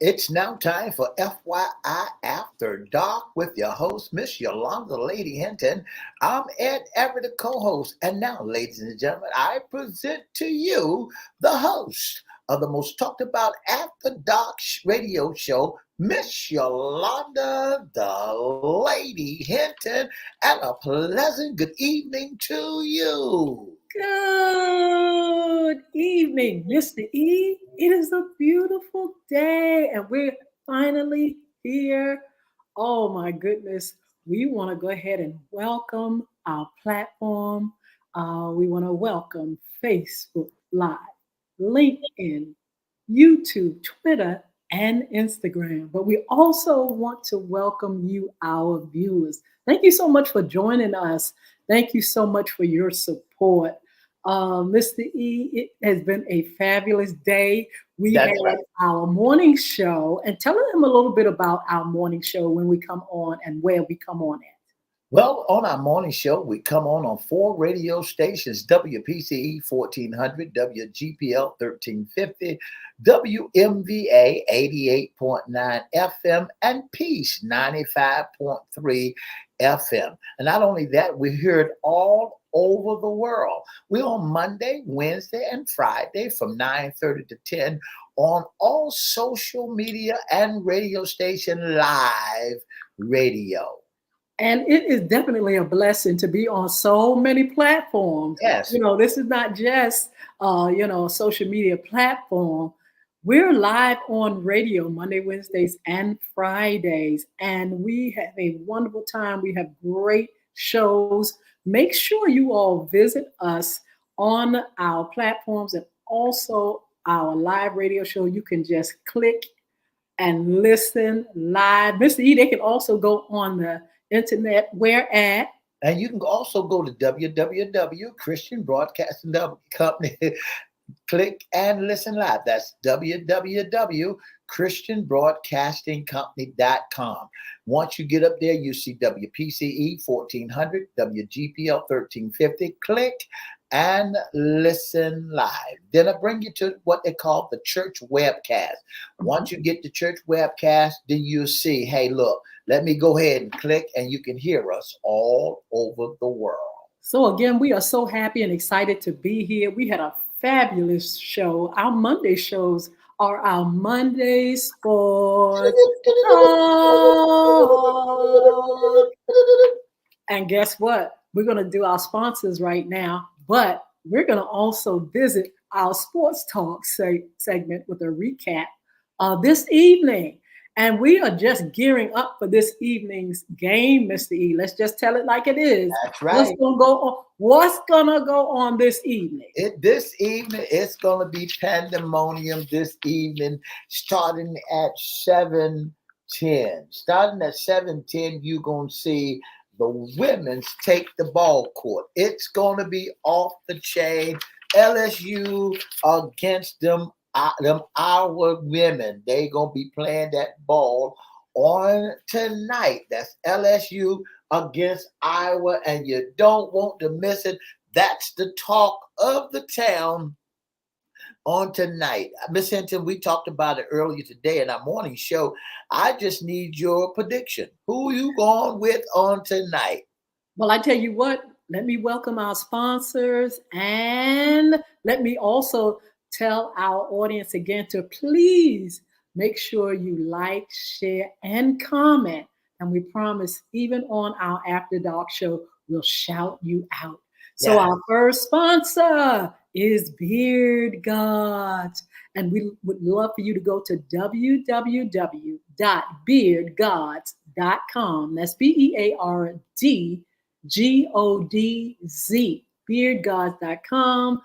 It's now time for FYI After Dark with your host, Miss Yolanda Lady Hinton. I'm Ed Everett, the co-host. And now, ladies and gentlemen, I present to you the host of the most talked about After Dark radio show, Miss Yolanda the Lady Hinton. And a pleasant good evening to you. Good evening, Mr. E. It is a beautiful day, and we're finally here. Oh my goodness. We want to go ahead and welcome our platform. We want to welcome Facebook Live, LinkedIn, YouTube, Twitter, and Instagram. But we also want to welcome you, our viewers. Thank you so much for joining us. Thank you so much for your support. Mr. E, it has been a fabulous day. We That's had right. our morning show, and telling them a little bit about our morning show when we come on and where we come on at. Well, on our morning show, we come on 4 radio stations: WPCE 1400, WGPL 1350, WMVA 88.9 FM, and Peace 95.3 FM. And not only that, we hear it all over the world. We're on Monday, Wednesday, and Friday from 9:30 to 10 on all social media and radio station live radio. And it is definitely a blessing to be on so many platforms. Yes. This is not just, a social media platform. We're live on radio Monday, Wednesdays, and Fridays. And we have a wonderful time. We have great shows. Make sure you all visit us on our platforms and also our live radio show. You can just click and listen live. Mr. E, they can also go on the internet. Where at? And you can also go to www. Christian Broadcasting Company. Click and listen live. That's www. ChristianBroadcastingCompany.com. Once you get up there, you see WPCE 1400, WGPL 1350. Click and listen live. Then I bring you to what they call the church webcast. Once you get the church webcast, then you'll see, hey, look, let me go ahead and click, and you can hear us all over the world. So again, we are so happy and excited to be here. We had a fabulous show. Our Monday shows are our Monday Sports Talk. And guess what? We're going to do our sponsors right now, but we're going to also visit our sports talk segment with a recap this evening. And we are just gearing up for this evening's game, Mr. E. Let's just tell it like it is. That's right. What's gonna go on this evening? This evening, it's going to be pandemonium this evening, starting at 7:10. Starting at 7:10, you're going to see the women's take the ball court. It's going to be off the chain. LSU against them our women. They gonna be playing that ball on tonight. That's LSU against Iowa, and you don't want to miss it. That's the talk of the town on tonight. Miss Hinton, we talked about it earlier today in our morning show. I just need your prediction. Who you going with on tonight? Well, I tell you what, let me welcome our sponsors, and let me also tell our audience again to please make sure you like, share, and comment. And we promise, even on our After Dark show, we'll shout you out. So Yeah. our first sponsor is Beard Gods. And we would love for you to go to www.beardgods.com. That's BeardGodz, beardgods.com.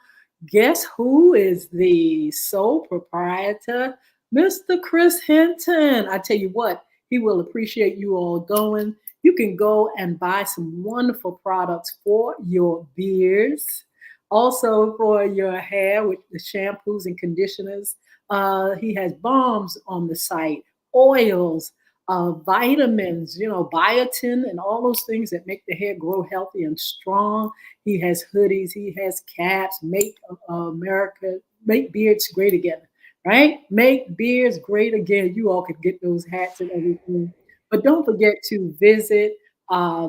Guess who is the sole proprietor? Mr. Chris Hinton. I tell you what, he will appreciate you all going. You can go and buy some wonderful products for your beards, also for your hair with the shampoos and conditioners. He has balms on the site, oils, vitamins, biotin, and all those things that make the hair grow healthy and strong. He has hoodies, he has caps, make beards great again. right? Make beards great again. You all could get those hats and everything. But don't forget to visit.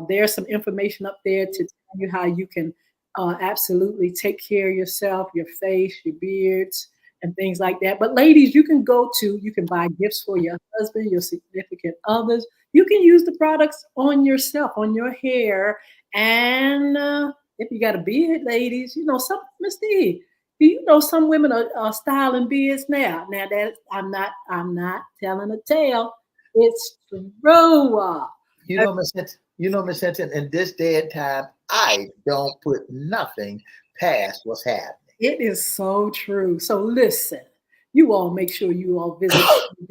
There's some information up there to tell you how you can absolutely take care of yourself, your face, your beards, and things like that. But ladies, you can buy gifts for your husband, your significant others. You can use the products on yourself, on your hair, and if you got a beard, ladies, some Mr. E, do you know some women are styling beards now? Now that I'm not telling a tale. It's true. Miss Hinton, in this day and time, I don't put nothing past what's happening. It is so true. So listen, you all make sure you all visit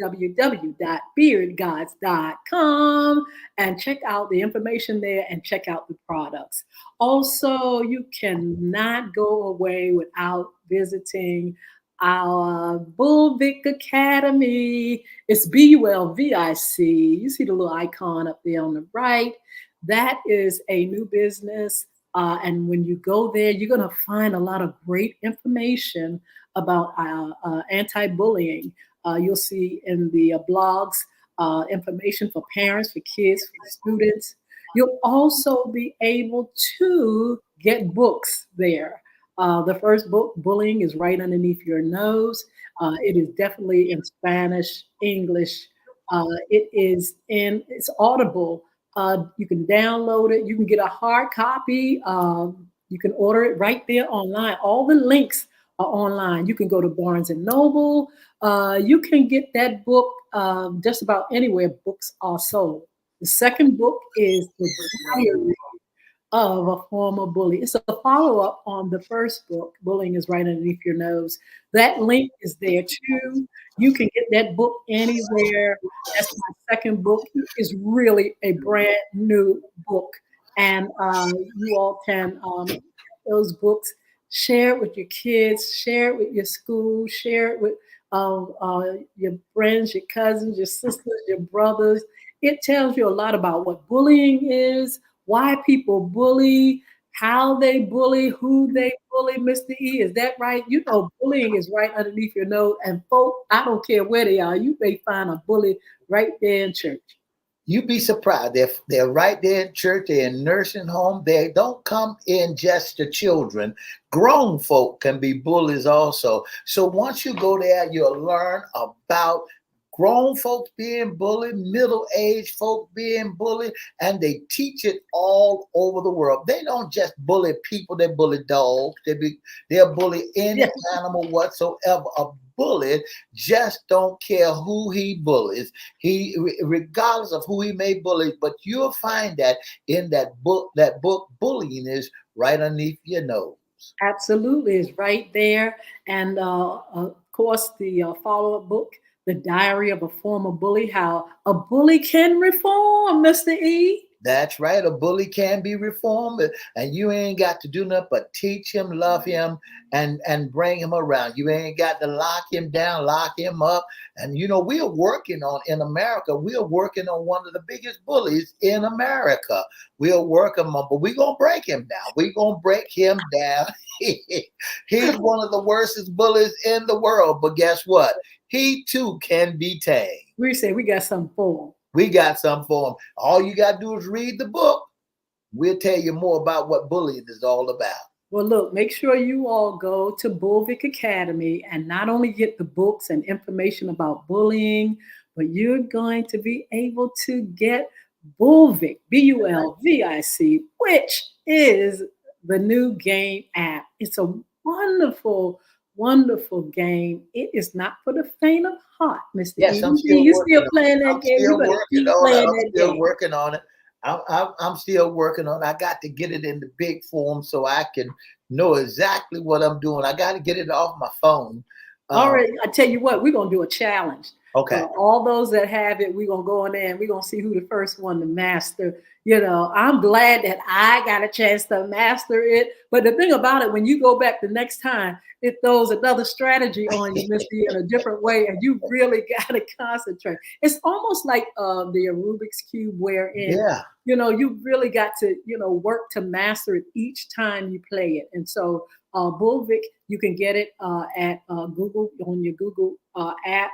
www.beardgods.com and check out the information there and check out the products. Also, you cannot go away without visiting our Bulvic Academy. It's Bulvic. You see the little icon up there on the right. That is a new business, and when you go there, you're going to find a lot of great information about anti-bullying. You'll see in the blogs information for parents, for kids, for students. You'll also be able to get books there. The first book, Bullying, is right underneath your nose. It is definitely in Spanish, English. It's Audible. You can download it. You can get a hard copy. You can order it right there online. All the links are online. You can go to Barnes and Noble. You can get that book just about anywhere books are sold. The second book is The Diary of a Former Bully. It's a follow up on the first book, Bullying is Right Underneath Your Nose. That link is there too. You can get that book anywhere. That's my second book. It's really a brand new book. And you all can get those books, share it with your kids, share it with your school, share it with your friends, your cousins, your sisters, your brothers. It tells you a lot about what bullying is, why people bully, how they bully, who they bully. Mr. E, is that right? You know, bullying is right underneath your nose. And folk, I don't care where they are, you may find a bully right there in church. You'd be surprised. They're right there in church. They're in nursing home. They don't come in just the children. Grown folk can be bullies also. So once you go there, you'll learn about grown folks being bullied, middle-aged folk being bullied, and they teach it all over the world. They don't just bully people, they bully dogs, they'll bully any animal whatsoever. A bully just don't care who he bullies. He, regardless of who he may bully, but you'll find that in that book, Bullying is right underneath your nose. Absolutely, it's right there. And of course, the follow-up book, The Diary of a Former Bully, how a bully can reform, Mr. E. That's right. A bully can be reformed, and you ain't got to do nothing but teach him, love him, and bring him around. You ain't got to lock him down, lock him up. And we are working on in America. We are working on one of the biggest bullies in America. We are working on, but we're gonna break him down. We're gonna break him down. He's one of the worstest bullies in the world. But guess what? He too can be tamed. We say we got something for him. We got something for him. All you got to do is read the book. We'll tell you more about what bullying is all about. Well, look, make sure you all go to Bulvic Academy and not only get the books and information about bullying, but you're going to be able to get Bulvic, Bulvic, which is the new game app. It's a wonderful, wonderful game. It is not for the faint of heart, Mr. Yes, E. I'm still You working still playing that game? Still You working keep on playing it. that I'm still game. working on it. I'm still working on it. I got to get it in the big form so I can know exactly what I'm doing. I got to get it off my phone. All right, I tell you what, we're gonna do a challenge. Okay. All those that have it, we're gonna go in there and we're gonna see who the first one to master. I'm glad that I got a chance to master it. But the thing about it, when you go back the next time, it throws another strategy on you, Misty, in a different way, and you really gotta concentrate. It's almost like the Rubik's Cube, wherein you really got to work to master it each time you play it. And so Bulvic. You can get it at Google on your Google app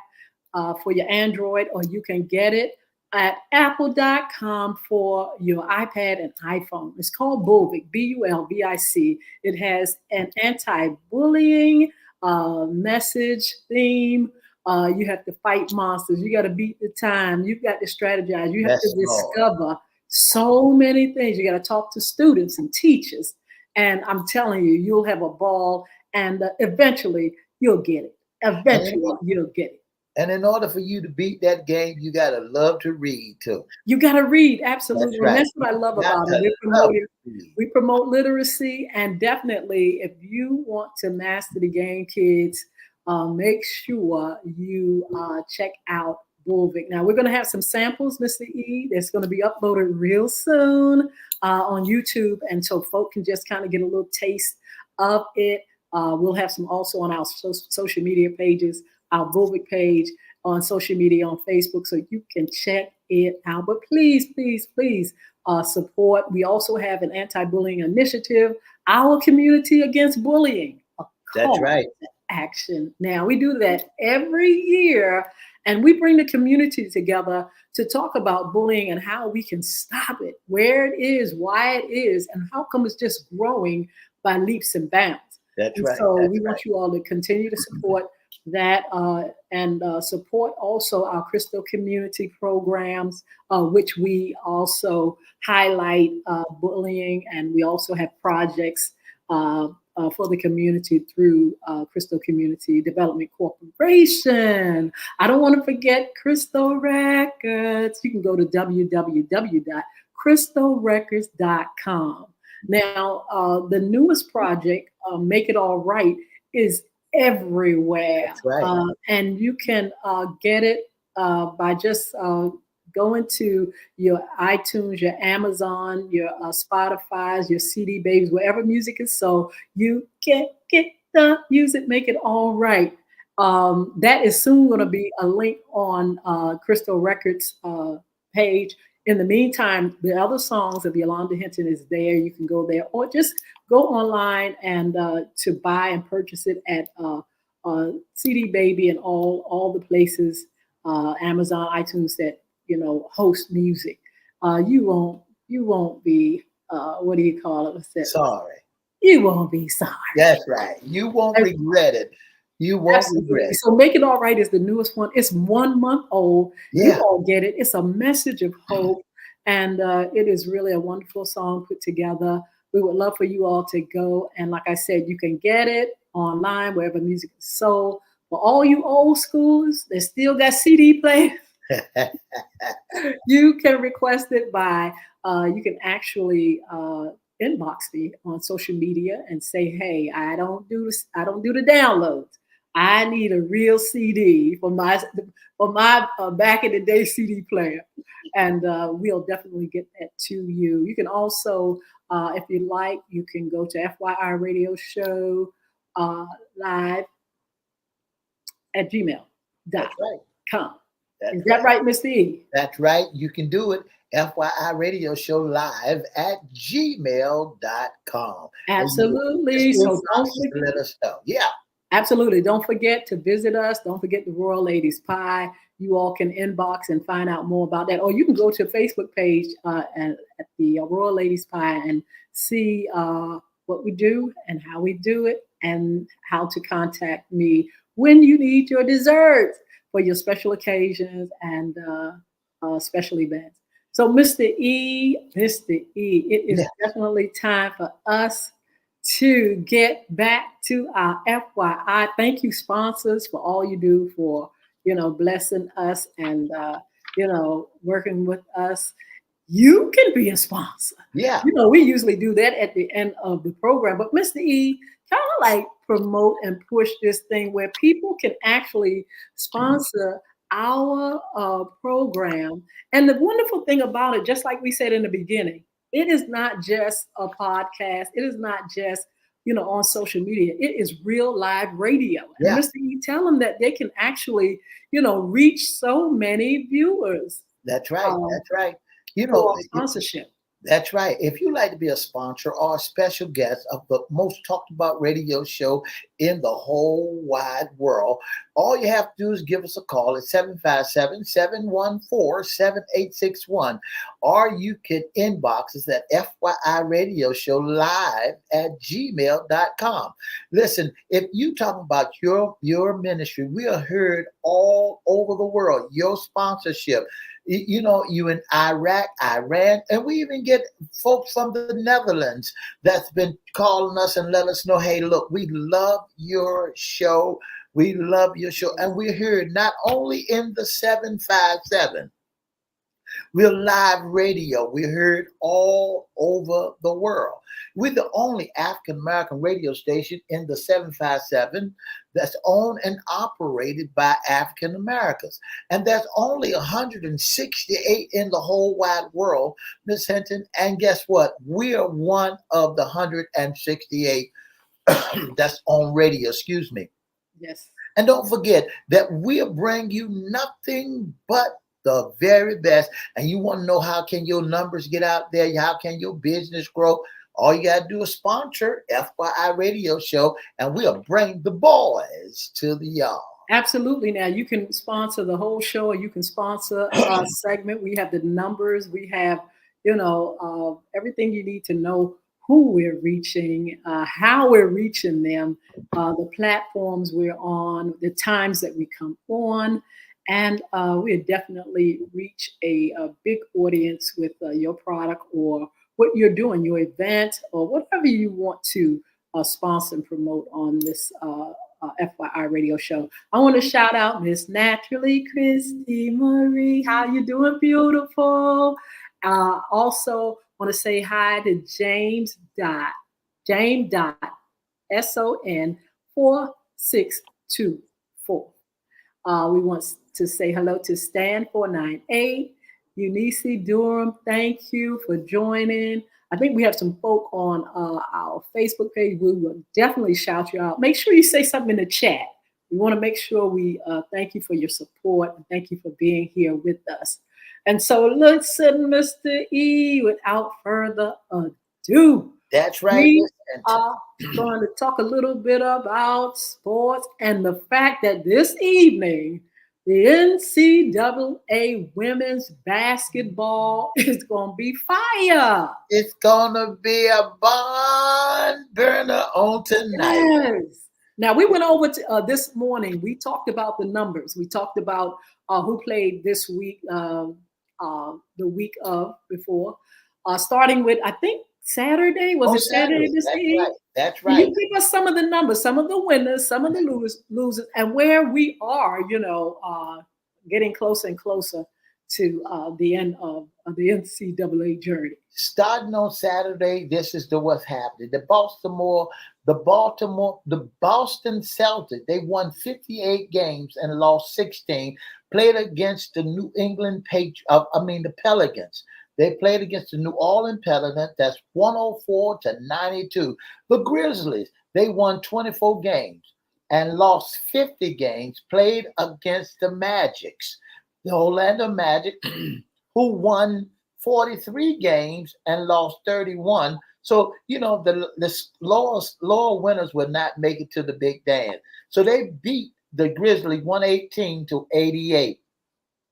for your Android, or you can get it at apple.com for your iPad and iPhone. It's called Bulvic, Bulvic. It has an anti-bullying message theme. You have to fight monsters. You got to beat the time. You've got to strategize. You have Yes, to Lord. discover so many things. You got to talk to students and teachers. And I'm telling you, you'll have a ball, and eventually you'll get it. And in, Eventually you'll get it. and in order for you to beat that game, you got to love to read too. You got to read, That's absolutely. And right. that's what I love You got about it. to love to read. We promote literacy, and definitely, if you want to master the game, kids, make sure you check out Bulvic. Now, we're going to have some samples, Mr. E, that's going to be uploaded real soon on YouTube, and so folk can just kind of get a little taste of it. We'll have some also on our social media pages, our Bulvic page on social media, on Facebook, so you can check it out. But please, please, please support. We also have an anti-bullying initiative, Our Community Against Bullying. That's right. Action. Now, we do that every year, and we bring the community together to talk about bullying and how we can stop it, where it is, why it is, and how come it's just growing by leaps and bounds. That's right. So That's we want you all to continue to support that and support also our Crystal community programs, which we also highlight bullying, and we also have projects for the community through Crystal Community Development Corporation. I don't want to forget Crystal Records. You can go to www.crystalrecords.com. Now, the newest project, Make It All Right, is everywhere. That's right. And you can get it by just going to your iTunes, your Amazon, your Spotify's, your CD Babies, wherever music is sold. You can get the music, Make It All Right. That is soon going to be a link on Crystal Records page. In the meantime, the other songs of Yolanda Hinton is there. You can go there, or just go online and to buy and purchase it at CD Baby and all the places, Amazon, iTunes, that host music. You won't be what do you call it? What's that? Sorry. You won't be sorry. That's right. You won't regret it. You won't regret it. So Make It All Right is the newest one. It's 1 month old. Yeah. You all get it. It's a message of hope. And it is really a wonderful song put together. We would love for you all to go. And like I said, you can get it online, wherever music is sold. For all you old schoolers that still got CD players, you can request it by, you can actually inbox me on social media and say, hey, I don't do the downloads. I need a real CD for my back in the day CD player, and we'll definitely get that to you. You can also, if you like, you can go to FYI Radio Show live at gmail.com. That's right. Is that right, Mr. E? That's right. You can do it. FYI Radio Show live at gmail.com. Absolutely. So don't forget. Let us know. Yeah. Absolutely. Don't forget to visit us. Don't forget the Royal Ladies Pie. You all can inbox and find out more about that. Or you can go to a Facebook page at the Royal Ladies Pie and see what we do and how we do it, and how to contact me when you need your desserts for your special occasions and special events. So Mr. E, it is definitely time for us to get back to our FYI. Thank you, sponsors, for all you do for, blessing us and, working with us. You can be a sponsor. Yeah. We usually do that at the end of the program, but Mr. E, kind of like promote and push this thing where people can actually sponsor our program. And the wonderful thing about it, just like we said in the beginning, it is not just a podcast. It is not just, on social media. It is real live radio. Yeah. And Mr. E, tell them that they can actually, reach so many viewers. That's right. That's right. For sponsorship. That's right. If you'd like to be a sponsor or a special guest of the most talked about radio show in the whole wide world, all you have to do is give us a call at 757-714-7861. Or you can inbox us at FYI Radio Show live at gmail.com. Listen, if you talk about your ministry, we are heard all over the world. Your sponsorship. You in Iraq, Iran, and we even get folks from the Netherlands that's been calling us and let us know, hey, look, we love your show. We love your show. And we're here not only in the 757, we're live radio. We're heard all over the world. We're the only African American radio station in the 757 that's owned and operated by African Americans. And there's only 168 in the whole wide world, Miss Hinton. And guess what? We are one of the 168 that's on radio, excuse me. Yes. And don't forget that we'll bring you nothing but the very best. And you want to know how can your numbers get out there? How can your business grow? All you got to do is sponsor FYI Radio Show, and we'll bring the boys to the yard. Absolutely. Now you can sponsor the whole show, or you can sponsor a segment. We have the numbers. We have, everything you need to know who we're reaching, how we're reaching them, the platforms we're on, the times that we come on. And we definitely reach a big audience with your product or what you're doing, your event, or whatever you want to sponsor and promote on this FYI radio show. I want to shout out Miss Naturally Christy Marie. How you doing, beautiful? Also want to say hi to James Son 4624. We want to say hello to Stan 498. Eunice Durham, thank you for joining. I think we have some folk on our Facebook page. We will definitely shout you out. Make sure you say something in the chat. We want to make sure we thank you for your support and thank you for being here with us. And so listen, Mr. E, without further ado. That's right. We are going to talk a little bit about sports and the fact that this evening, the NCAA women's basketball is going to be fire. It's going to be a barn burner on tonight. Yes. Now, we went over to this morning. We talked about the numbers. We talked about who played this week, the week of before, starting with, I think, Saturday. Was it Saturday this week? Right. That's right. Can you give us some of the numbers, some of the winners, some of the losers, and where we are, getting closer and closer to the end of the NCAA journey. Starting on Saturday, this is what's happening. The Boston Celtics, they won 58 games and lost 16. Played against the New England the Pelicans. They played against the New Orleans Pelicans. That's 104-92. The Grizzlies, they won 24 games and lost 50 games. Played against the Magics, the Orlando Magic, who won 43 games and lost 31. So, the lower winners would not make it to the big dance. So they beat the Grizzlies 118-88.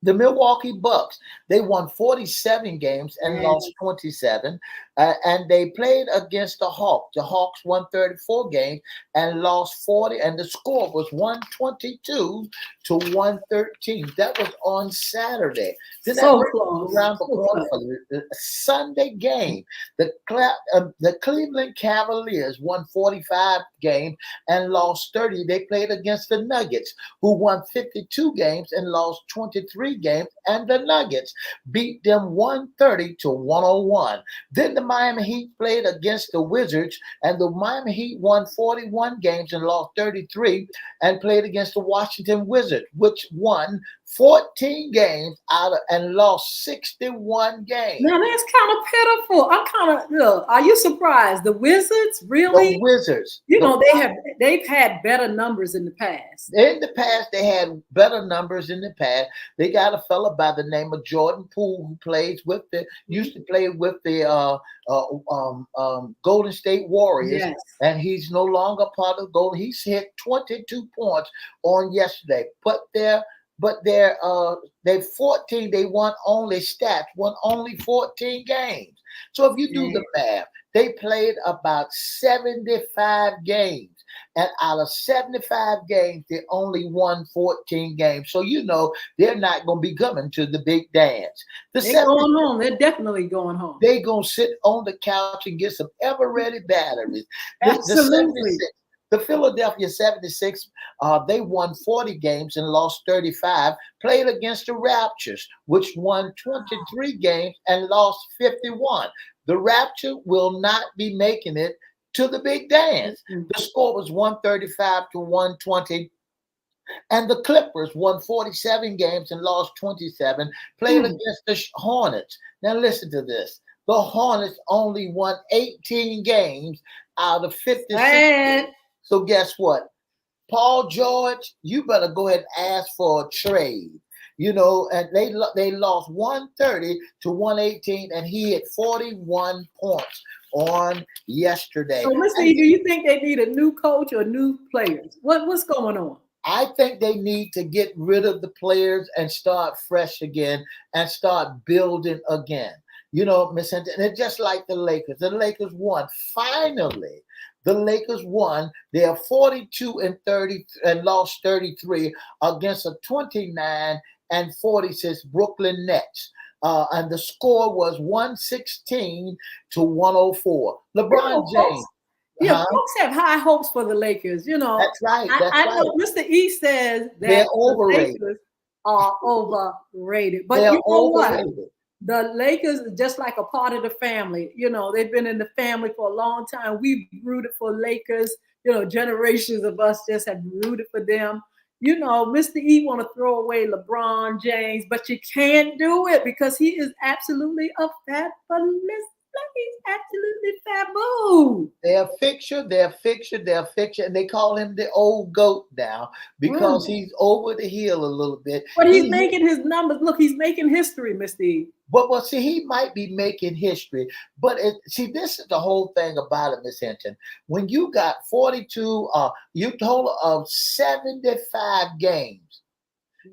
The Milwaukee Bucks, they won 47 games and lost 27. And they played against the Hawks. The Hawks won 34 games and lost 40. And the score was 122-113. That was on Saturday. Then so close. Around the corner for the Sunday game. The Cleveland Cavaliers won 45 games and lost 30. They played against the Nuggets, who won 52 games and lost 23 games. And the Nuggets beat them 130-101. Then the Miami Heat played against the Wizards, and the Miami Heat won 41 games and lost 33, and played against the Washington Wizards, which won 14 games and lost 61 games. Now that's kind of pitiful. I'm kind of, are you surprised? The Wizards, really? The Wizards. They've had better numbers in the past. In the past, they had better numbers in the past. They got a fella by the name of Jordan Poole who used to play with the Golden State Warriors, Yes. and he's no longer part of Golden. He's hit 22 points on yesterday, but they 14. They won only 14 games. So if you do the math, they played about 75 games. And out of 75 games, they only won 14 games. So they're not going to be coming to the big dance. They're going home. They're definitely going home. They're going to sit on the couch and get some ever-ready batteries. Absolutely. The Philadelphia 76, they won 40 games and lost 35, played against the Raptors, which won 23 games and lost 51. The Rapture will not be making it to the big dance. The score was 135 to 120. And the Clippers won 47 games and lost 27, played against the Hornets. Now listen to this. The Hornets only won 18 games out of 56. So guess what? Paul George, you better go ahead and ask for a trade. And they lost 130 to 118, and he had 41 points on yesterday. So, Mr. E, do you think they need a new coach or new players? What's going on? I think they need to get rid of the players and start fresh again and start building again. Miss Hinton, and it's just like the Lakers. The Lakers won. Finally, the Lakers won. They are 42 and 30 and lost 33 against a 29 and 46 Brooklyn Nets. And the score was 116 to 104. LeBron James. Folks have high hopes for the Lakers. That's right. I know Mr. E says that they're overrated. The Lakers are overrated. But they're you know overrated. What? The Lakers are just like a part of the family. They've been in the family for a long time. We've rooted for Lakers. Generations of us just have rooted for them. Mr. E want to throw away LeBron James, but you can't do it because he is absolutely a fabulous. He's absolutely fabulous. They're fixture, and they call him the old goat now because he's over the hill a little bit. But he's making his numbers. Look, he's making history, Mr. E. But see, he might be making history. But this is the whole thing about it, Miss Hinton. When you got 42, you total of 75 games.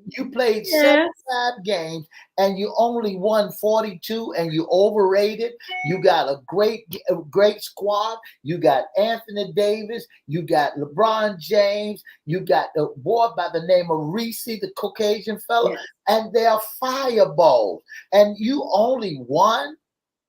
You played 75 games and you only won 42 and you overrated. You got a great squad. You got Anthony Davis. You got LeBron James. You got a boy by the name of Reese, the Caucasian fella. And they're fireballs. And you only won.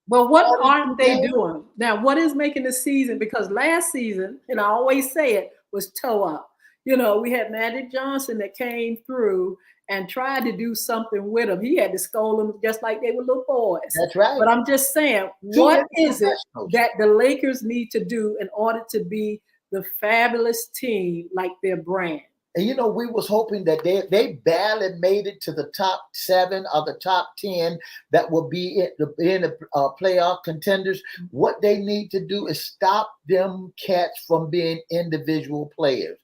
But what aren't they doing? Now, what is making the season? Because last season, and I always say it, was toe up. We had Magic Johnson that came through and tried to do something with them. He had to scold them just like they were little boys. That's right. But I'm just saying, what is it that the Lakers need to do in order to be the fabulous team like their brand? And we was hoping that they barely made it to the top 7 or the top 10 that will be in the playoff contenders. What they need to do is stop them cats from being individual players.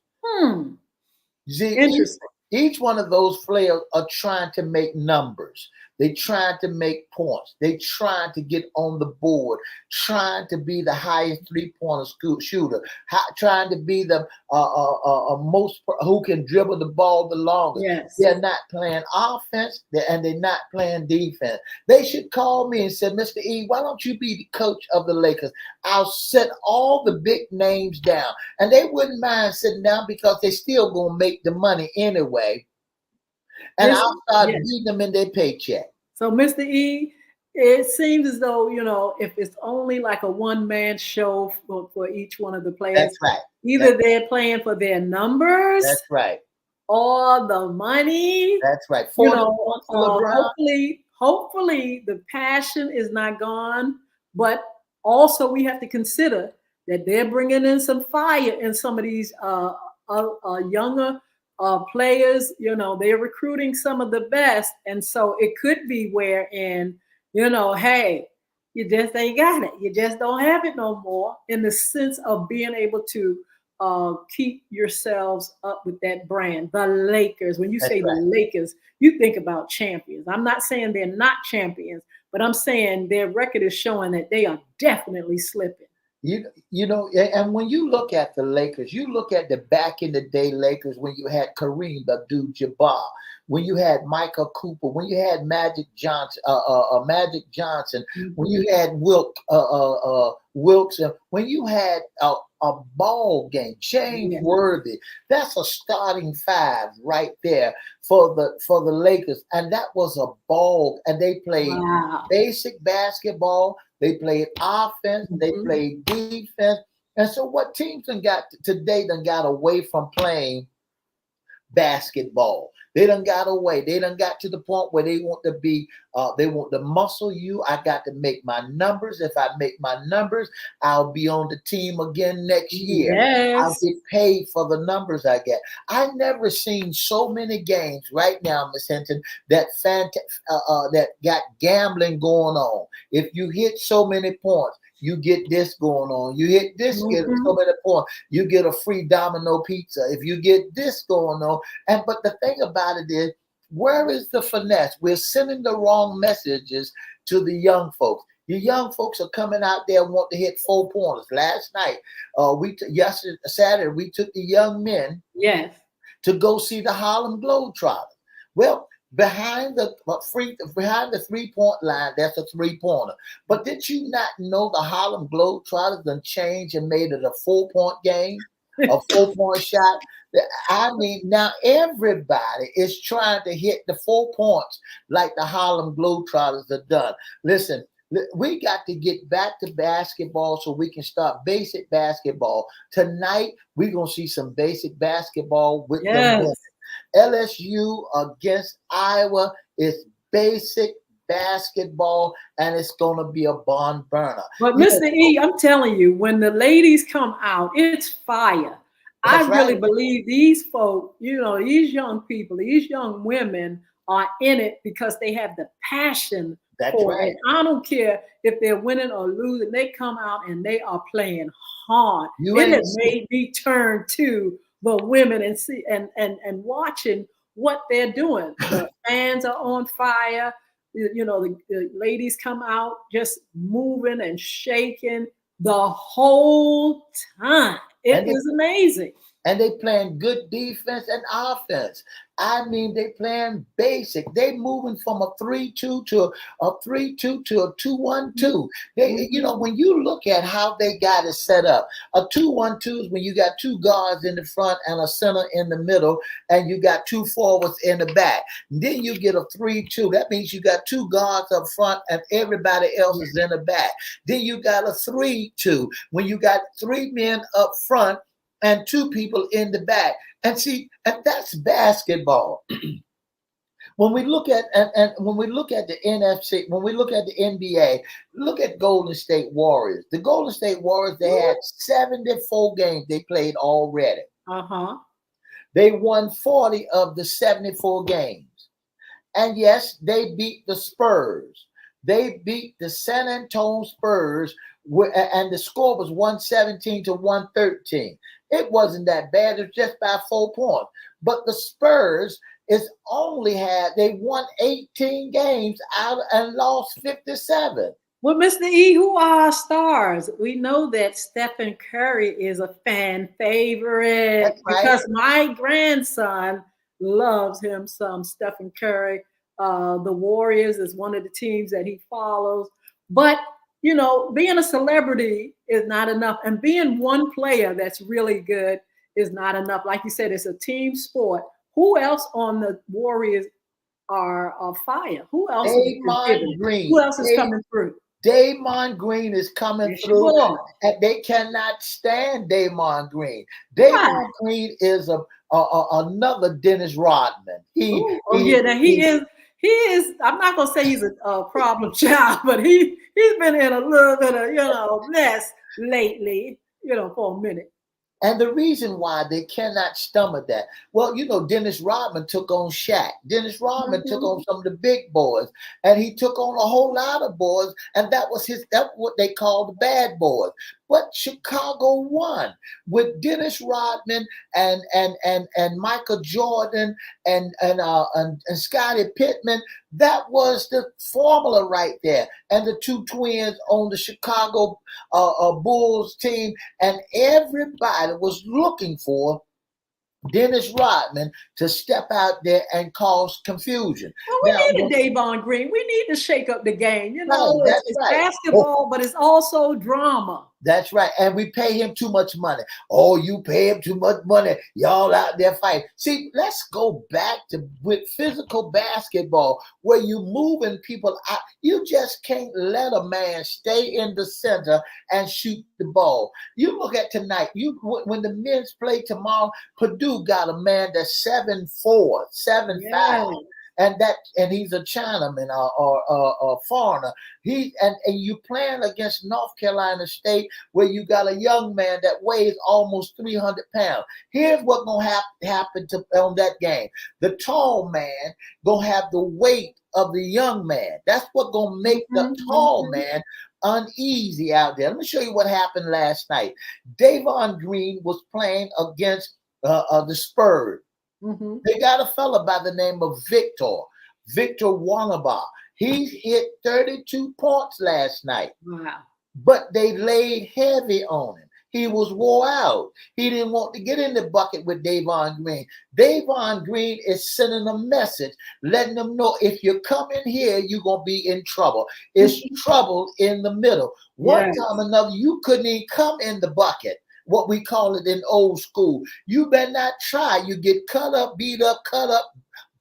See, interesting. Each one of those players are trying to make numbers. They trying to make points. They trying to get on the board, trying to be the highest three-pointer shooter, trying to be the most who can dribble the ball the longest. Yes. They're not playing offense and they're not playing defense. They should call me and say, Mr. E, why don't you be the coach of the Lakers? I'll set all the big names down. And they wouldn't mind sitting down because they still going to make the money anyway. And I'll start beating them in their paycheck. So, Mr. E, it seems as though, if it's only like a one-man show for each one of the players. That's right. Either they're playing for their numbers. That's right. Or the money. That's right. Hopefully the passion is not gone. But also we have to consider that they're bringing in some fire in some of these younger players. They're recruiting some of the best, and so it could be wherein hey, you just ain't got it, you just don't have it no more, in the sense of being able to keep yourselves up with that brand. The Lakers. When you That's say the right. Lakers, you think about champions. I'm not saying they're not champions, but I'm saying their record is showing that they are definitely slipping. And when you look at the Lakers, you look at the back in the day Lakers when you had Kareem Abdul-Jabbar, when you had Michael Cooper, when you had Magic Johnson, when Mhm. you had Wilkes, when you had a ball game, James Yeah. Worthy. That's a starting five right there for the Lakers, and that was a ball, and they played Wow. basic basketball. They played offense, they Mhm. played defense. And so what teams done got today done got away from playing basketball. They done got away. They done got to the point where they want to be, they want to muscle you. I got to make my numbers. If I make my numbers, I'll be on the team again next year. I'll Yes. get paid for the numbers I get. I never seen so many games right now, Miss Hinton, that got gambling going on. If you hit so many points, you get this going on. You hit this, get so Mhm. many points, you get a free domino pizza. If you get this going on, but the thing about it is, where is the finesse? We're sending the wrong messages to the young folks. The young folks are coming out there and want to hit 4 pointers. Last night, yesterday, Saturday, we took the young men Yes. to go see the Harlem Globetrotters. Well, behind the 3 point line, that's a 3 pointer. But did you not know the Harlem Globetrotters done changed and made it a 4 point game, a 4 point shot? I mean, now everybody is trying to hit the 4 points like the Harlem Globetrotters have done. Listen, we got to get back to basketball so we can start basic basketball. Tonight, we're going to see some basic basketball with them women. Yes. LSU against Iowa is basic basketball, and it's going to be a barn burner. But You know, Mr. E, I'm telling you, when the ladies come out, it's fire. I that's really right. believe these folk, these young people, these young women are in it because they have the passion That's for right. it. I don't care if they're winning or losing, they come out and they are playing hard. You It ain't has made me turn to the women and see and watching what they're doing. The fans are on fire. The ladies come out just moving and shaking the whole time. It and they is amazing. and they playing good defense and offense. I mean, they playing basic. They moving from a 3-2 to a 3-2 to a 2-1-2. Mhm. When you look at how they got it set up, a 2-1-2 is when you got two guards in the front and a center in the middle, and you got two forwards in the back. Then you get a 3-2. That means you got two guards up front and everybody else Yeah. is in the back. Then you got a 3-2 when you got three men up front and two people in the back. And see, and that's basketball. When we look at and when we look at the NFC, when we look at the NBA, look at Golden State Warriors. The Golden State Warriors, they had 74 games they played already. Uh-huh. They won 40 of the 74 games. And yes, they beat the Spurs. They beat the San Antonio Spurs, and the score was 117 to 113. It wasn't that bad. It was just by 4 points. But the Spurs they won 18 games out and lost 57. Well, Mr. E, who are our stars? We know that Stephen Curry is a fan That's favorite right. because my grandson loves him some Stephen Curry. The Warriors is one of the teams that he follows. But, being a celebrity is not enough. And being one player that's really good is not enough. Like you said, it's a team sport. Who else on the Warriors are fire? Who else is Damon giving? Who Green. else is coming through? Damon Green is coming Yes, you through, are. and they cannot stand Damon Green. Right. Damon Green is another Dennis Rodman. Ooh, oh yeah. Now he is. I'm not gonna say he's a problem child, but he's been in a little bit of mess lately. For a minute. And the reason why they cannot stomach that, well, Dennis Rodman took on Shaq. Dennis Rodman took Mhm. on some of the big boys, and he took on a whole lot of boys, and that's what they call the bad boys. but Chicago won with Dennis Rodman and Michael Jordan and Scottie Pittman. That was the formula right there. And the two twins on the Chicago Bulls team, and everybody was looking for Dennis Rodman to step out there and cause confusion. Well, Now, we need a Davon Green. We need to shake up the game. You know, right, that's it's right. basketball, but it's also drama. That's right. And we pay him too much money. Oh, you pay him too much money. Y'all out there fighting. See, let's go back to with physical basketball where you moving people out. You just can't let a man stay in the center and shoot the ball. You look at tonight. When the men's play tomorrow, Purdue got a man that's 7'4", 7'5". Yeah. And he's a Chinaman or a foreigner. And you playing against North Carolina State where you got a young man that weighs almost 300 pounds. Here's what's gonna happen on that game. The tall man gonna have the weight of the young man. That's what's gonna make the tall man uneasy out there. Let me show you what happened last night. Davon Green was playing against the Spurs. Mm-hmm. They got a fella by the name of Victor Wanaba. He hit 32 points last night. Wow. But they laid heavy on him. He was wore out. He didn't want to get in the bucket with Davon Green. Davon Green is sending a message, letting them know if you come in here, you're going to be in trouble. It's trouble in the middle. One time or another, you couldn't even come in the bucket. What we call it in old school. You better not try. You get cut up, beat up, cut up,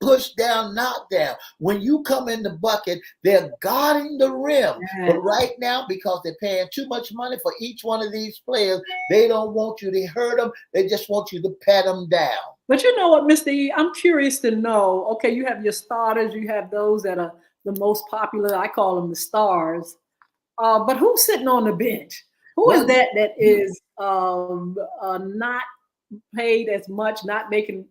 pushed down, knocked down. When you come in the bucket, they're guarding the rim. But right now, because they're paying too much money for each one of these players, they don't want you to hurt them. They just want you to pat them down. But you know what, Mr. E, I'm curious to know, okay, you have your starters, you have those that are the most popular. I call them the stars. But who's sitting on the bench? Who is that is not paid as much, not making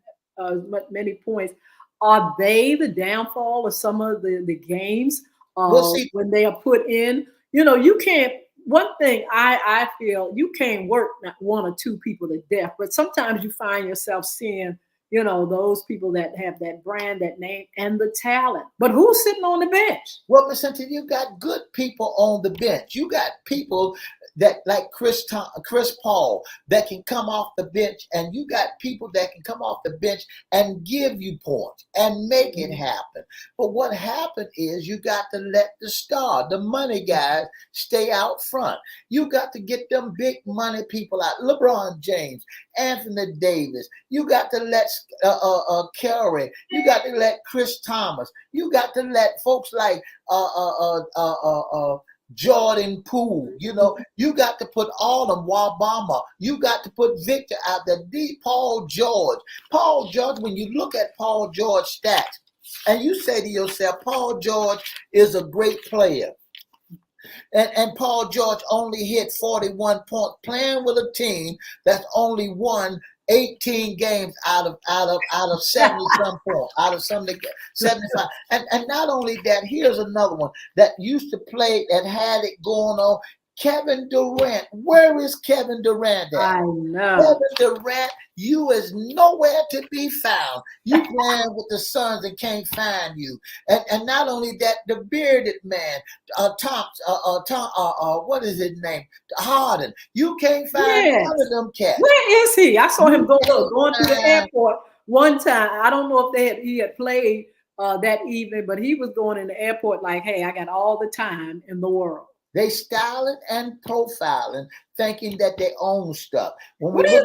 many points? Are they the downfall of some of the games when they are put in? You know, you can't. One thing I feel, you can't work not one or two people to death, but sometimes you find yourself seeing, you know, those people that have that brand, that name, and the talent. But who's sitting on the bench? Well, Miss Cynthia, you got good people on the bench. You got people that like Chris Paul that can come off the bench, and you got people that can come off the bench and give you points and make it happen. But what happened is you got to let the money guys, stay out front. You got to get them big money people out. LeBron James, Anthony Davis. You got to let Curry. You got to let Chris Thomas. You got to let folks like Jordan Poole. You know, you got to put all them Wabama. You got to put Victor out there. Paul George. When you look at Paul George stats, and you say to yourself, Paul George is a great player. And Paul George only hit 41 points playing with a team that's only won 18 games out of 70 some points, out of 75. And not only that, here's another one that used to play and had it going on. Kevin Durant. Where is Kevin Durant at? I know. Kevin Durant, you is nowhere to be found. You playing with the Suns and can't find you. And not only that, the bearded man, what is his name? Harden. You can't find none of them cats. Where is he? I saw him going through the airport one time. I don't know if he had played that evening, but he was going in the airport like, hey, I got all the time in the world. They styling and profiling, thinking that they own stuff. What do you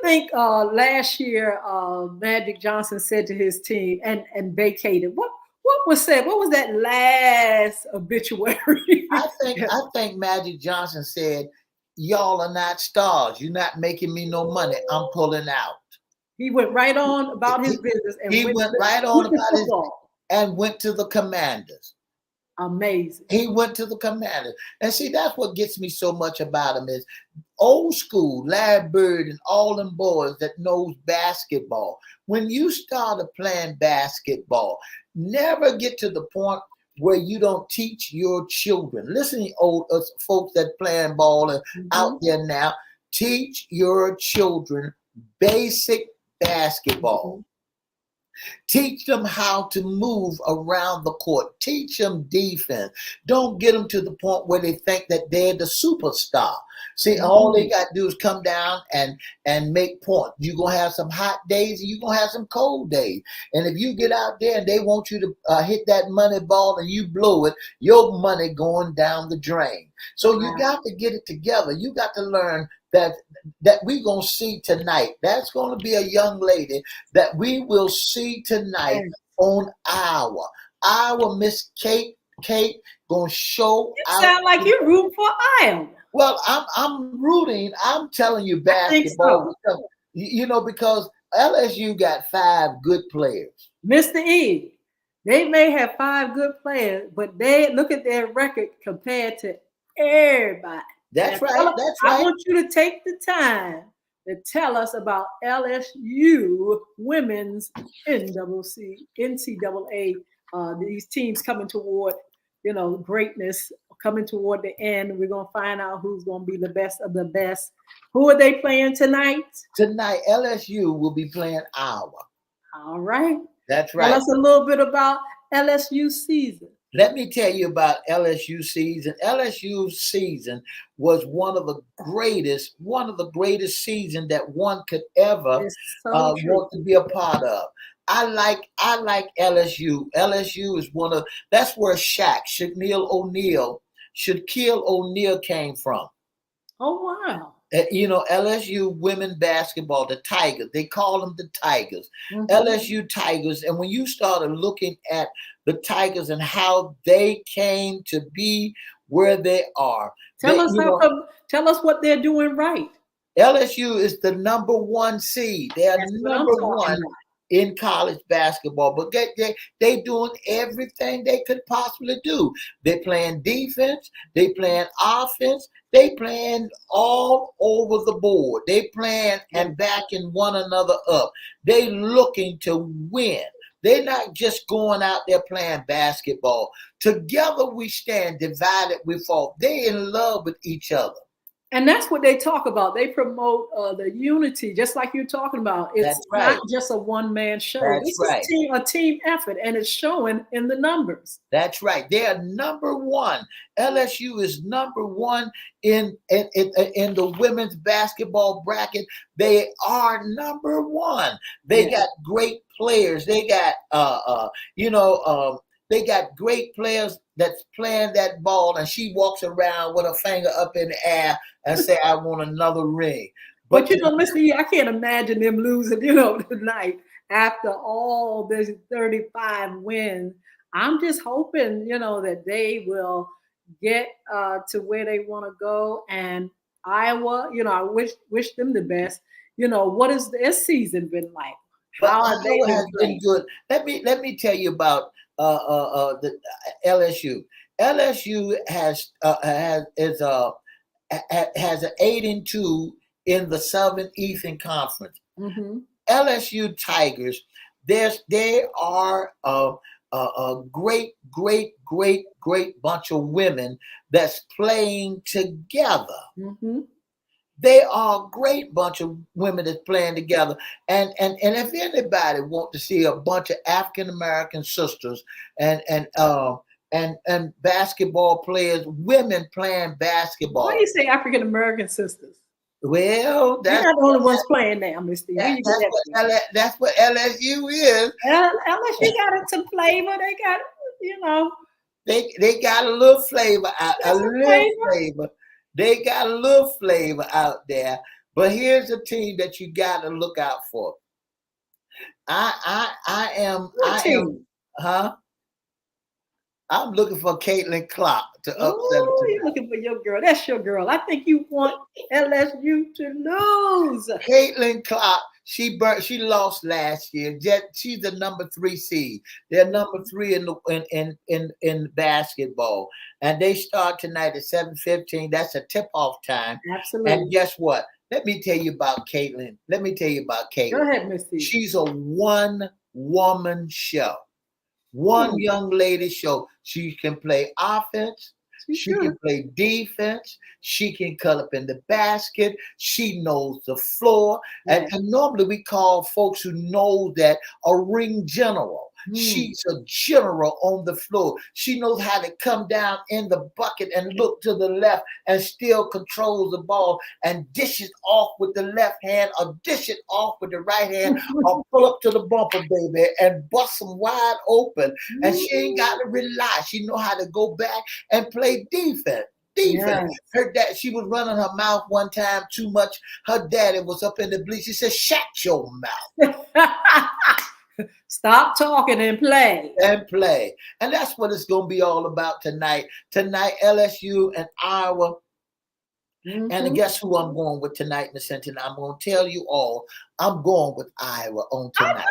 think? Last year, Magic Johnson said to his team and vacated. What was said? What was that last obituary? I think Magic Johnson said, "Y'all are not stars. You're not making me no money. I'm pulling out." He went right on about his business and went to the Commanders. Amazing. He went to the Commanders. And see, that's what gets me so much about him is old school, Larry Bird and all them boys that knows basketball. When you started playing basketball, never get to the point where you don't teach your children. Listen, old folks that playing ball and out Mhm. there now, teach your children basic basketball. Mhm. Teach them how to move around the court. Teach them defense. Don't get them to the point where they think that they're the superstar. See, all they Mhm. got to do is come down and make points. You're going to have some hot days and you're going to have some cold days. And if you get out there and they want you to hit that money ball and you blow it, your money going down the drain. So you Wow. got to get it together. You got to learn that we're going to see tonight. That's going to be a young lady that we will see tonight Yes. on our Miss Kate gonna show You out. sound like you're rooting for Iowa. Well, I'm rooting. I'm telling you I think basketball so. because because LSU got 5 good players. Mr. E, they may have 5 good players, but they look at their record compared to everybody. Now, That's right. That's I right. want you to take the time to tell us about LSU women's NCAA. These teams coming toward, greatness, coming toward the end. We're gonna find out who's gonna be the best of the best. Who are they playing tonight? Tonight LSU will be playing Iowa. All right. That's Tell right. us a little bit about LSU season. Let me tell you about LSU season. LSU season was one of the greatest season that one could ever It's so true. want to be a part of. I like LSU. LSU is that's where Shaquille O'Neal came from. Oh wow. LSU women basketball, the Tigers, they call them the Tigers, Mhm. LSU Tigers. And when you started looking at the Tigers and how they came to be where they are, Tell us how come. Tell us what they're doing right. LSU is the number 1 seed. They are That's what I'm number talking one about. in college basketball, but they doing everything they could possibly do. They playing defense, they playing offense, they playing all over the board. They playing Yes. and backing one another up. They looking to win. They're not just going out there playing basketball. Together we stand, divided we fall. They in love with each other. And that's what they talk about. They promote the unity, just like you're talking about. It's That's not right. just a one-man show. That's This is right. a team effort, and it's showing in the numbers. That's right. They are number one. LSU is number one in the women's basketball bracket. They are number one. They Yeah. got great players. They got you know they got great players that's playing that ball, and she walks around with her finger up in the air and say, "I want another ring." But But Mr. E, I can't imagine them losing, tonight after all this 35 wins. I'm just hoping, that they will get to where they want to go. And Iowa, I wish them the best. What has their season been like? But How have they Iowa been has been playing? good. Let me tell you about the LSU. LSU has an 8-2 in the Southern Eastern Conference. Mm-hmm. LSU Tigers. They are a great, great, great, great bunch of women that's playing together. Mm-hmm. They are a great bunch of women that's playing together. And if anybody want to see a bunch of African American sisters and basketball players, women playing Why do basketball, you say African American sisters? well, They're not the only ones playing now, Mr. E. Where you get that from? that's what LSU is. LSU got it some flavor. They got, you know, They got a little flavor out, a got some little flavor. flavor. They got a little flavor out there. But here's a team that you got to look out for. What I am, team? huh? I'm looking for Caitlin Clark to upset them Oh, you're tonight. looking for your girl. That's your girl. I think you want LSU to lose. Caitlin Clark, she lost last year. She's the number 3 seed. They're number 3 in basketball, and they start tonight at 7:15. That's a tip-off time. And Absolutely. guess what? Let me tell you about Caitlin. Let me tell you about Go Caitlin. ahead, Miss C. She's a one-woman show. One young lady show. She can play offense. She She good. can play defense. She can cut up in the basket. She knows the floor. And, Yeah. and normally we call folks who know that a ring general. Mm. She's a general on the floor. She knows how to come down in the bucket and look to the left and still controls the ball and dish it off with the left hand or dish it off with the right hand or pull up to the bumper, baby, and bust them wide open. And she ain't got to rely. She know how to go back and play defense. Defense. Yes. Her dad, she was running her mouth one time too much. Her daddy was up in the bleachers. He said, "Shut your mouth Stop talking and play. and play." And that's what it's going to be all about tonight. Tonight, LSU and Iowa. And Mhm. guess who I'm going with tonight, Miss Hinton? I'm going to tell you all. I'm going with Iowa on tonight.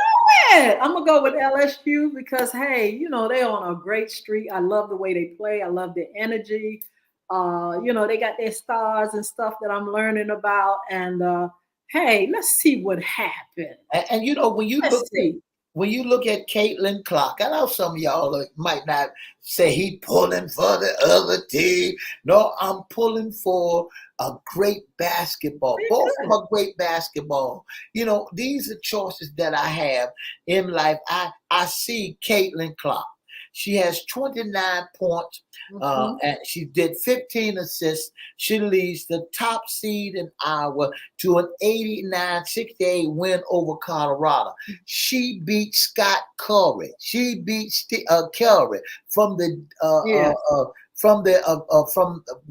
I'm gonna go with LSU because hey, they're on a great streak. I love the way they play. I love their energy. They got their stars and stuff that I'm learning about. And hey, let's see what happens. And when you Let's look at see. Caitlin Clark, I know some of y'all might not say he pulling for the other team. No, I'm pulling for a great basketball. Me Both of too. them are great basketball. These are choices that I have in life. I see Caitlin Clark. She has 29 points, Mhm. and she did 15 assists. She leads the top seed in Iowa to an 89-68 win over Colorado. She beat Scott Curry. She beat Curry from the Yeah. from Warrior.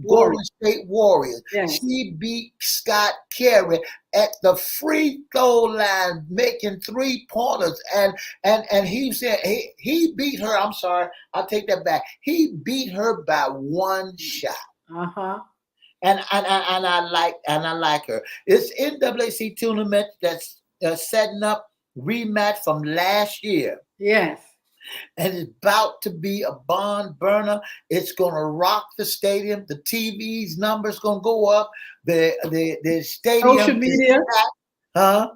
Golden State Warriors. Yes. She beat Scott Curry at the free throw line, making 3-pointers, and he said he beat her. I'm sorry, I'll take that back. He beat her by one shot. Uh-huh. And I like her. It's NAAC tournament that's setting up rematch from last year, Yes. and it's about to be a barn burner. It's gonna rock the stadium. The TV's numbers gonna go up. The Social stadium is media. packed. Huh?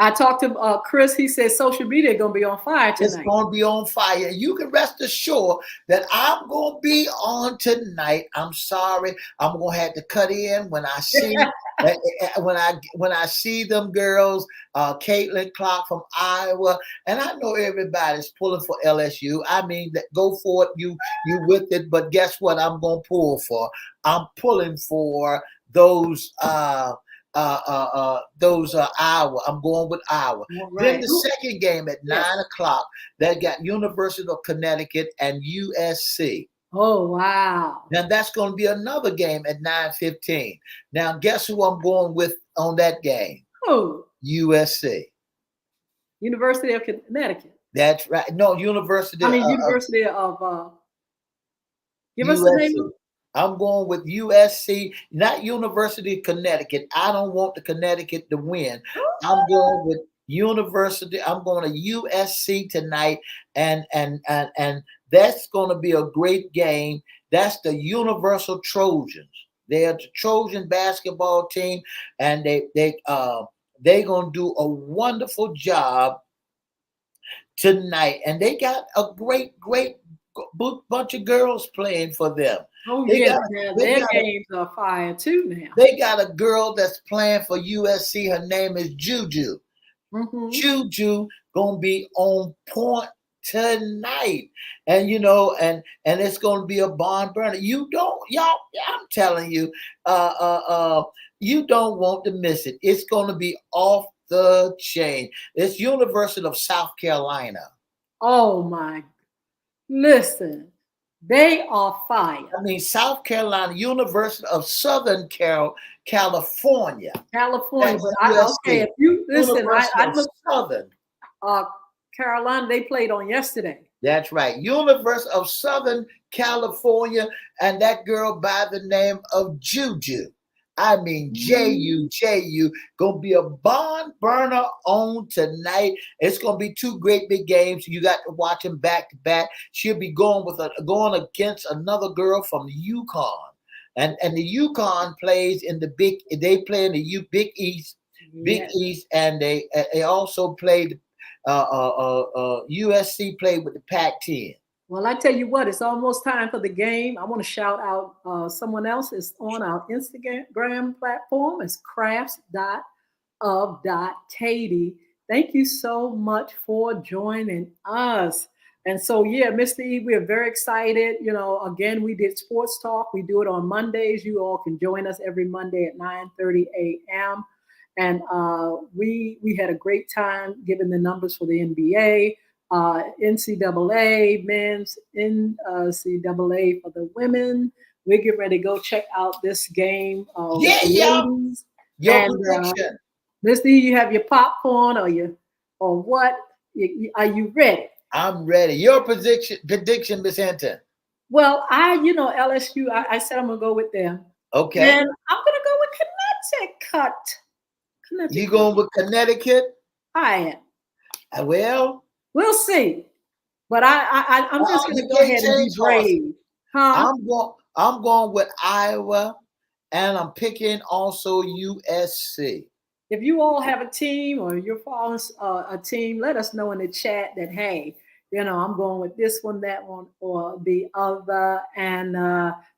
I talked to Chris. He said social media gonna be on fire It's tonight. going to be on fire. You can rest assured that I'm going to be on tonight. I'm sorry, I'm going to have to cut in when I see when I see them girls, Caitlin Clark from Iowa, and I know everybody's pulling for LSU. I mean, go for it, you with it. But guess what? I'm going to pull for. I'm pulling for those. Iowa. I'm going with Iowa. All Then right. the second game at Yes. 9 o'clock, they got University of Connecticut and USC. Oh wow. Now that's going to be another game at 9:15. Now guess who I'm going with on that game? Oh, USC. University of Connecticut. That's right. No, University I mean, of University of. Give us the name USC. of. I'm going with USC, not University of Connecticut. I don't want the Connecticut to win. I'm going with University. I'm going to USC tonight, and that's going to be a great game. That's the Universal Trojans. They're the Trojan basketball team, and they're going to do a wonderful job tonight. And they got a great bunch of girls playing for them. Oh They yes, got now they their got a, games are fire too now. they got a girl that's playing for USC. Her name is Juju. Mm-hmm. Juju gonna be on point tonight, and it's gonna be a barn burner. You don't, y'all. I'm telling you, you don't want to miss it. It's gonna be off the chain. It's University of South Carolina. Oh my! Listen, they are fire. I mean, South Carolina, University of Southern California. California, That's but okay. USC. If you listen, University I of looked Southern. uh Carolina. They played on yesterday. That's right. University of Southern California, and that girl by the name of Juju. I mean, Ju, gonna be a barn burner on tonight. It's gonna be two great big games. You got to watch them back to back. She'll be going against another girl from the Yukon, and the Yukon plays in the big. They play in the Big East, Yes. and they also played USC played with the Pac-10. Well, I tell you what, it's almost time for the game. I want to shout out someone else. It's on our Instagram platform. It's crafts.of.Katie. Thank you so much for joining us. And so, yeah, Mr. E, we're very excited. You know, again, we did sports talk. We do it on Mondays. You all can join us every Monday at 9:30 a.m. And we had a great time giving the numbers for the NBA, NCAA, men's NCAA for the women. We're getting ready to go check out this game with the Yeah. ladies. Your And prediction. Mr. E, you have your popcorn or what? Are you ready? I'm ready. Your prediction, Miss Hinton. Well, LSU. I said I'm gonna go with them. Okay. And I'm gonna go with Connecticut. You going with Connecticut? I am. Well, we'll see. But I'm just gonna go ahead and be brave. Huh? I'm going with Iowa, and I'm picking also USC. If you all have a team or you're following a team, let us know in the chat that, hey, I'm going with this one, that one, or the other. And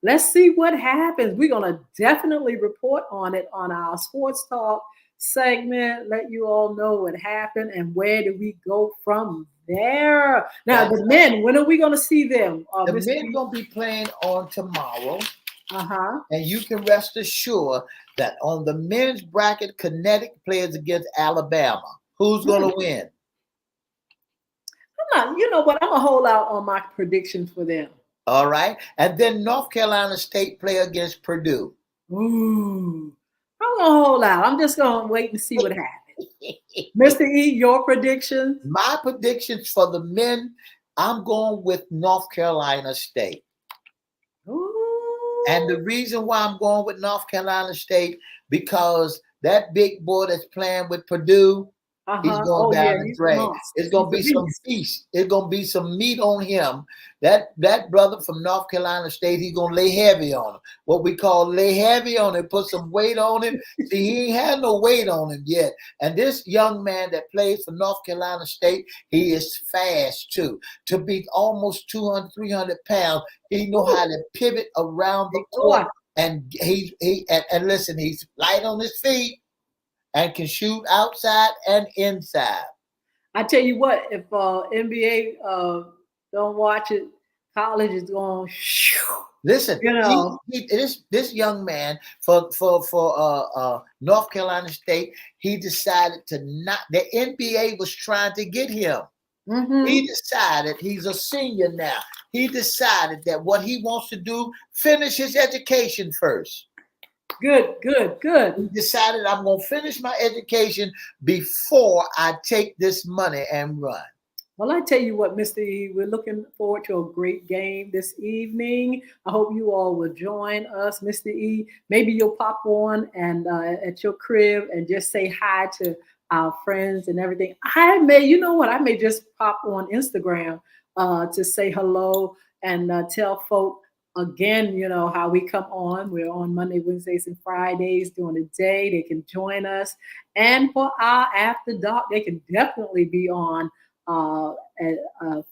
let's see what happens. We're going to definitely report on it on our Sports Talk segment, let you all know what happened and where do we go from there. Now, the men, when are we going to see them? The men going to be playing on tomorrow. Uh-huh. And you can rest assured that on the men's bracket, Connecticut plays against Alabama. Who's going to win? You know what? I'm going to hold out on my prediction for them. All right. And then North Carolina State play against Purdue. Ooh. I'm going to hold out. I'm just going to wait and see what happens. Mr. E, your predictions? My predictions for the men, I'm going with North Carolina State. Ooh. And the reason why I'm going with North Carolina State, because that big boy that's playing with Purdue, he's going down the drain. It's going to be some feast. It's going to be some meat on him. That brother from North Carolina State, he's going to lay heavy on him. What we call lay heavy on him, put some weight on him. See, he ain't had no weight on him yet. And this young man that plays for North Carolina State, he is fast too. To be almost 200, 300 pounds, he know how to pivot around the court. And and listen, he's light on his feet and can shoot outside and inside. I tell you what, if NBA don't watch it, college is going. Listen, this young man for North Carolina State, he decided to not. The NBA was trying to get him. Mm-hmm. He decided, he's a senior now. He decided that what he wants to do, finish his education first. Good. He decided, I'm going to finish my education before I take this money and run. Well, I tell you what, Mr. E, we're looking forward to a great game this evening. I hope you all will join us, Mr. E. Maybe you'll pop on and at your crib and just say hi to our friends and everything. I may just pop on Instagram to say hello and tell folk again, how we come on. We're on Monday, Wednesdays, and Fridays during the day. They can join us. And for our After Dark, they can definitely be on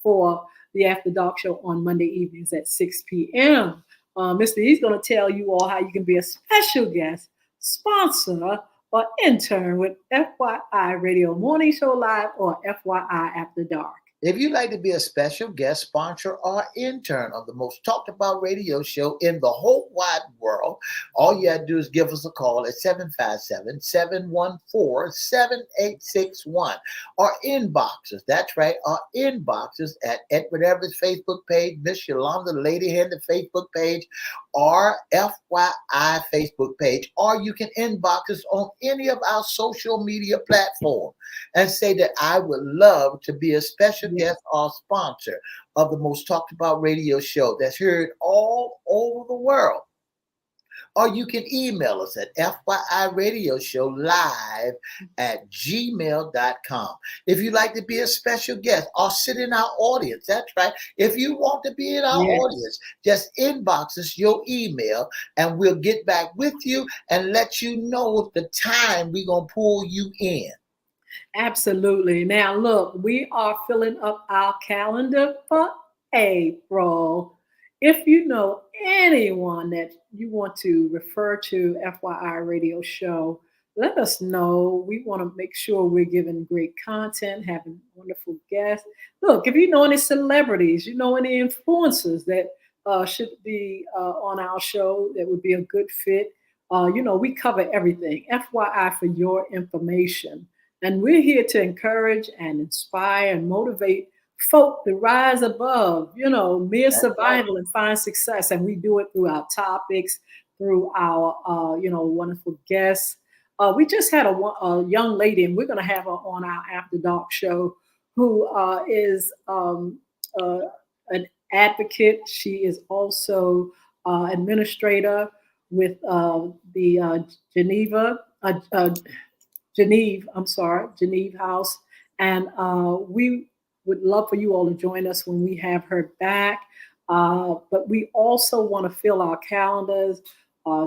for the After Dark show on Monday evenings at 6 p.m. Mr. E's going to tell you all how you can be a special guest, sponsor, or intern with FYI Radio Morning Show Live or FYI After Dark. If you'd like to be a special guest, sponsor, or intern of the most talked about radio show in the whole wide world, all you have to do is give us a call at 757-714-7861. Our inboxes, that's right, our inboxes at Everette's Facebook page, Miss Yolanda Lady Hinton Facebook page, or FYI Facebook page, or you can inbox us on any of our social media platforms and say that I would love to be a special guest or sponsor of the most talked about radio show that's heard all over the world. Or you can email us at FYIRadiosHowLive@gmail.com. If you'd like to be a special guest or sit in our audience, that's right. If you want to be in our audience, just inbox us your email and we'll get back with you and let you know the time we're going to pull you in. Absolutely. Now, look, we are filling up our calendar for April. If you know anyone that you want to refer to FYI Radio Show, let us know. We want to make sure we're giving great content, having wonderful guests. Look, if you know any celebrities, you know any influencers that should be on our show that would be a good fit, we cover everything. FYI for your information. And we're here to encourage and inspire and motivate folk to rise above, mere That's right. survival and find success. And we do it through our topics, through our, wonderful guests. We just had a young lady, and we're going to have her on our After Dark show, who is an advocate. She is also administrator with the Geneve House. And we would love for you all to join us when we have her back. But we also want to fill our calendars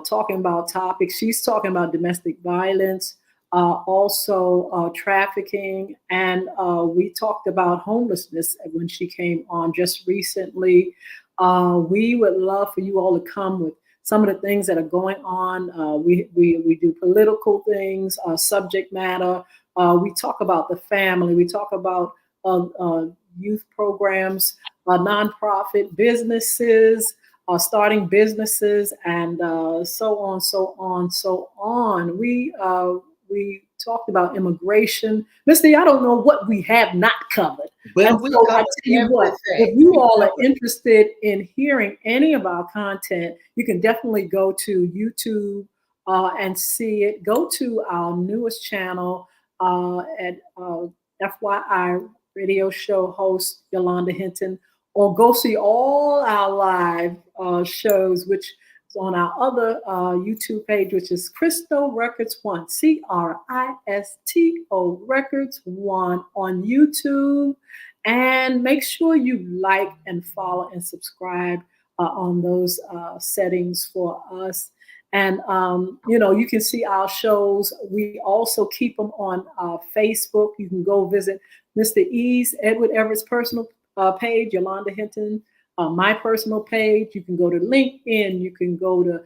talking about topics. She's talking about domestic violence, also trafficking, and we talked about homelessness when she came on just recently. We would love for you all to come with some of the things that are going on. We do political things, subject matter. We talk about the family. We talk about youth programs, nonprofit businesses, starting businesses, and so on, so on, so on. We talked about immigration. Mr. I don't know what we have not covered. Well, And we so I covered tell you what, everything. if you all are interested in hearing any of our content, you can definitely go to YouTube and see it. Go to our newest channel at FYI Radio Show host Yolanda Hinton, or go see all our live shows, which is on our other YouTube page, which is Cristo Records One, Cristo Records One on YouTube. And make sure you like and follow and subscribe on those settings for us. And, you can see our shows. We also keep them on Facebook. You can go visit Mr. E's, Edward Everett's personal page, Yolanda Hinton, my personal page. You can go to LinkedIn. You can go to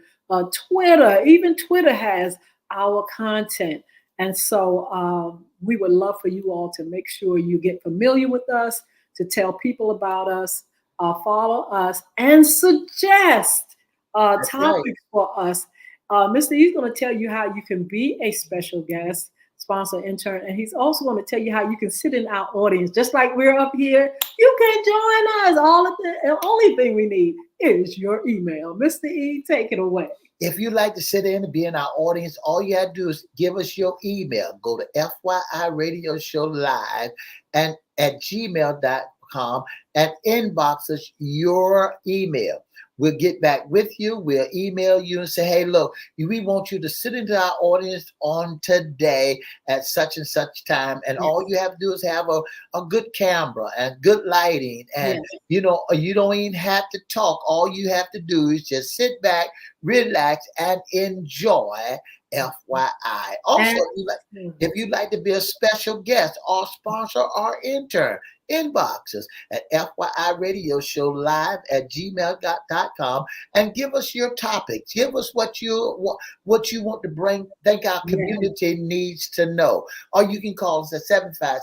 Twitter. Even Twitter has our content. And so we would love for you all to make sure you get familiar with us, to tell people about us, follow us, and suggest topics Right. for us. Mr. E's going to tell you how you can be a special guest, sponsor, intern, and he's also going to tell you how you can sit in our audience, just like we're up here. You can join us. The only thing we need is your email. Mr. E, take it away. If you'd like to sit in and be in our audience, all you have to do is give us your email. Go to FYI Radio Show Live and at gmail.com and inbox us your email. We'll get back with you. We'll email you and say, hey, look, we want you to sit into our audience on today at such and such time. And all you have to do is have a good camera and good lighting. And, you don't even have to talk. All you have to do is just sit back, relax, and enjoy FYI. Also, if you'd like to be a special guest or sponsor or intern, inbox us at FYI Radio Show Live at gmail.com and give us your topics. Give us what you want to think our community needs to know. Or you can call us at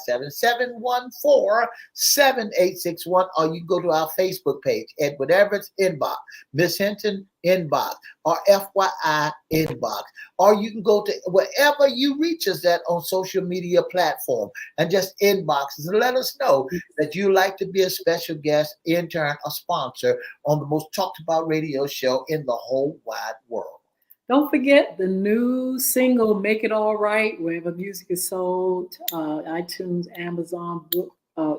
757-714-7861, or you can go to our Facebook page, Edward Everett's inbox, Miss Hinton inbox, or FYI inbox. Or you can go to wherever you reach us at on social media platform and just inbox us and let us know that you like to be a special guest, intern, or sponsor on the most talked about radio show in the whole wide world. Don't forget the new single, Make It All Right, wherever music is sold, iTunes, Amazon, Book,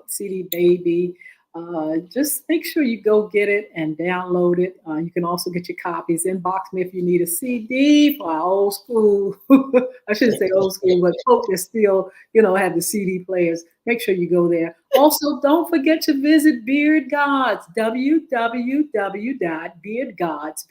CD Baby. Just make sure you go get it and download it. You can also get your copies. Inbox me if you need a CD for our old school. I shouldn't say old school, but folk that still, have the CD players. Make sure you go there. Also, don't forget to visit Beard Gods, www.beardgods,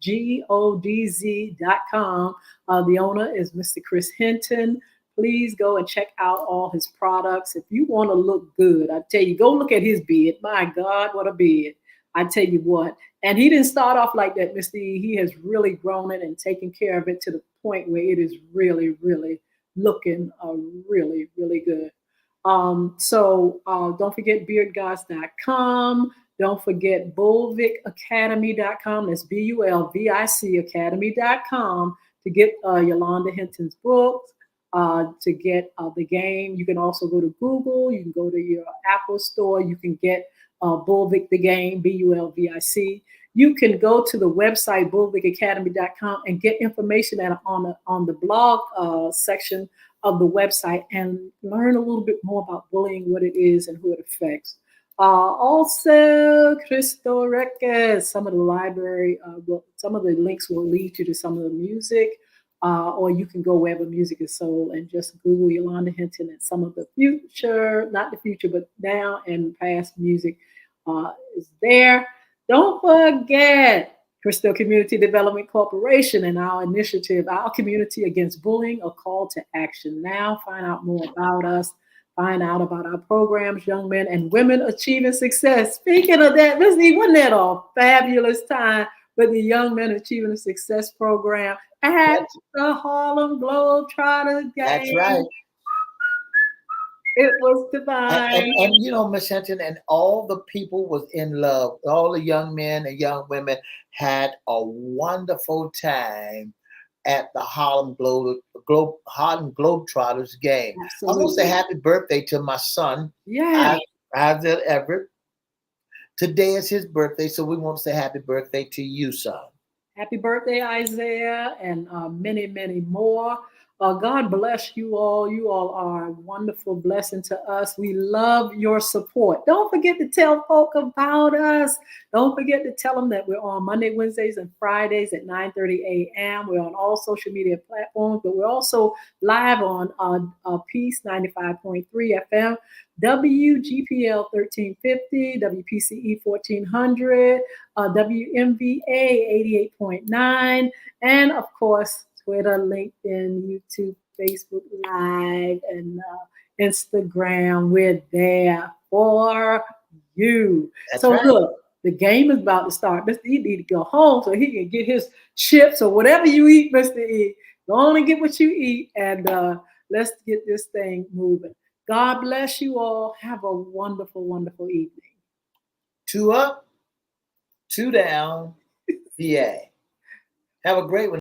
BeardGodz.com. The owner is Mr. Chris Hinton. Please go and check out all his products. If you want to look good, I tell you, go look at his beard. My God, what a beard. I tell you what. And he didn't start off like that, Mr. E. He has really grown it and taken care of it to the point where it is really, really looking really, really good. So don't forget beardgods.com. Don't forget bulvicacademy.com. That's BULVIC academy.com to get Yolanda Hinton's books, to get the game. You can also go to Google. You can go to your Apple store. You can get Bulvic the game, BULVIC. You can go to the website bulvicacademy.com and get information on the blog section of the website and learn a little bit more about bullying, what it is, and who it affects. Also, Cristo Records, some of the library, some of the links will lead you to some of the music, or you can go wherever music is sold and just Google Yolanda Hinton and some of the future, not the future, but now and past music is there. Don't forget Crystal Community Development Corporation and our initiative, Our Community Against Bullying, a call to action. Now, find out more about us. Find out about our programs, Young Men and Women Achieving Success. Speaking of that, Ms. E, wasn't that a fabulous time with the Young Men Achieving Success program at the Harlem Globetrotters game? That's right. It was divine. And you know, Miss Hinton, and all the people was in love. All the young men and young women had a wonderful time at the Harlem Globetrotters game. Absolutely. I want to say happy birthday to my son, Yeah. Isaiah Everett. Today is his birthday, so we want to say happy birthday to you, son. Happy birthday, Isaiah, and many, many more. God bless you all. You all are a wonderful blessing to us. We love your support. Don't forget to tell folk about us. Don't forget to tell them that we're on Monday, Wednesdays, and Fridays at 9:30 a.m. We're on all social media platforms, but we're also live on Peace 95.3 FM, WGPL 1350, WPCE 1400, WMVA 88.9, and of course, Twitter, LinkedIn, YouTube, Facebook Live, and Instagram. We're there for you. That's so right. Look, the game is about to start. Mr. E need to go home so he can get his chips or whatever you eat, Mr. E. Go on and get what you eat, and let's get this thing moving. God bless you all. Have a wonderful, wonderful evening. 2 up, 2 down, PA. Have a great one.